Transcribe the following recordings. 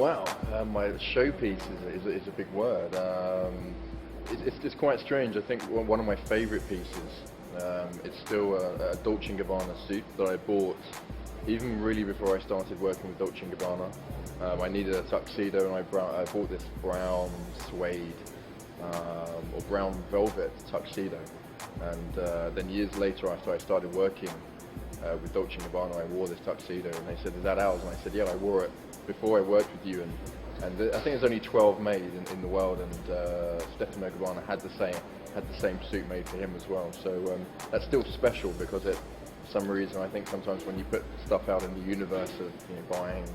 Wow, my showpiece is a big word. It's quite strange. I think one of my favourite pieces, it's still a Dolce & Gabbana suit that I bought even really before I started working with Dolce & Gabbana. I needed a tuxedo and I bought this brown suede or brown velvet tuxedo. And then years later, after I started working with Dolce & Gabbana, I wore this tuxedo and they said, "Is that ours?" And I said, "Yeah, I wore it before I worked with you." And I think there's only 12 made in the world, and Stefano Gabbana had the same suit made for him as well. So that's still special because for some reason, I think sometimes when you put stuff out in the universe of buying,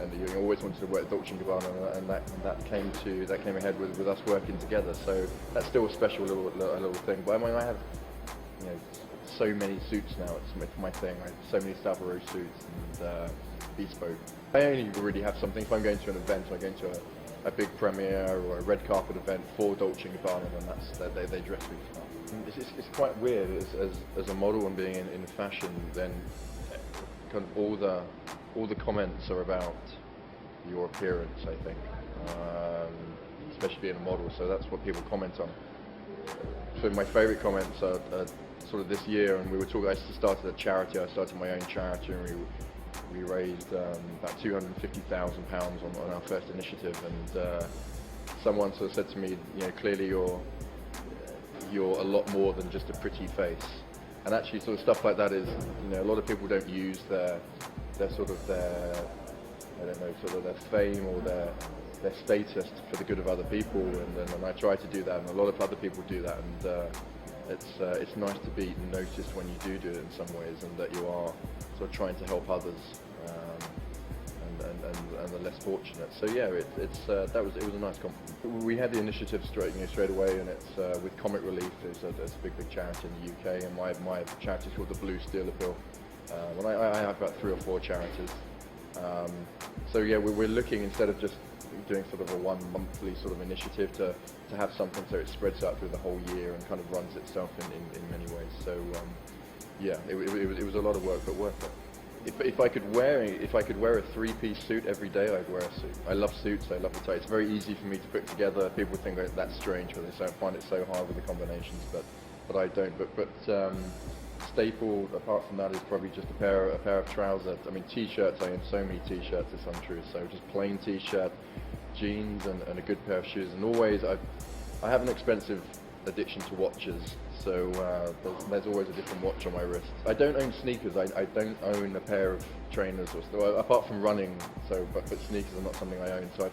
and you always wanted to work Dolce & Gabbana, and that came ahead with us working together. So that's still a special little thing. But I mean, I have so many suits now. It's my thing. I have so many Stavro suits and bespoke. I only really have something if I'm going to an event, or going to a big premiere or a red carpet event for Dolce & Gabbana, then they dress me for that. It's quite weird as a model and being in fashion. Then kind of all the comments are about your appearance, I think, especially being a model. So that's what people comment on. So my favourite comments are sort of this year, and we were talking. I started a charity. I started my own charity, and we raised about £250,000 on our first initiative. And someone sort of said to me, clearly you're a lot more than just a pretty face. And actually, sort of stuff like that is, a lot of people don't use their fame or their status for the good of other people, and I try to do that, and a lot of other people do that, and it's nice to be noticed when you do it in some ways, and that you are sort of trying to help others and the less fortunate. So yeah, it was a nice compliment. We had the initiative straight away, and it's with Comic Relief. It's a big charity in the UK, and my charity is called the Blue Steel Appeal. And I have about 3 or 4 charities. So yeah, we're looking, instead of just doing sort of a one monthly sort of initiative, to have something so it spreads out through the whole year and kind of runs itself in many ways. So yeah, it was a lot of work, but worth it. If I could wear a 3-piece suit every day, I'd wear a suit. I love suits. I love the tie. It's very easy for me to put together. People think that's strange, because they find it so hard with the combinations, but I don't. But staple apart from that is probably just a pair of trousers. I mean, t-shirts. I own so many t-shirts. It's untrue. So just plain t-shirt, jeans, and a good pair of shoes. And always, I have an expensive addiction to watches, so there's always a different watch on my wrist. I don't own sneakers. I don't own a pair of trainers or stuff, apart from running. So, but sneakers are not something I own. So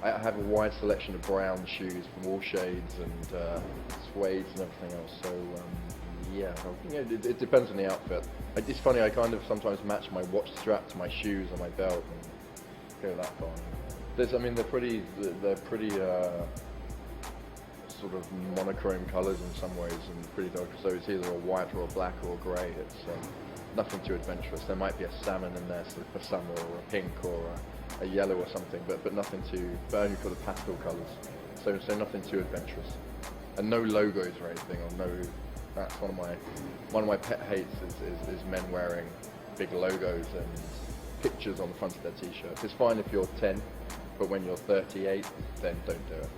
I have a wide selection of brown shoes from all shades, and suedes and everything else. So yeah, it depends on the outfit. It's funny. I kind of sometimes match my watch strap to my shoes or my belt and go that far. They're pretty sort of monochrome colours in some ways, and pretty dark. So it's either a white or a black or a grey. It's nothing too adventurous. There might be a salmon in there for summer, or a pink, or a yellow or something, but nothing too. But only for the pastel colours. So nothing too adventurous, and no logos or anything. Or no. That's one of my pet hates is men wearing big logos and pictures on the front of their t-shirts. It's fine if you're 10, but when you're 38, then don't do it.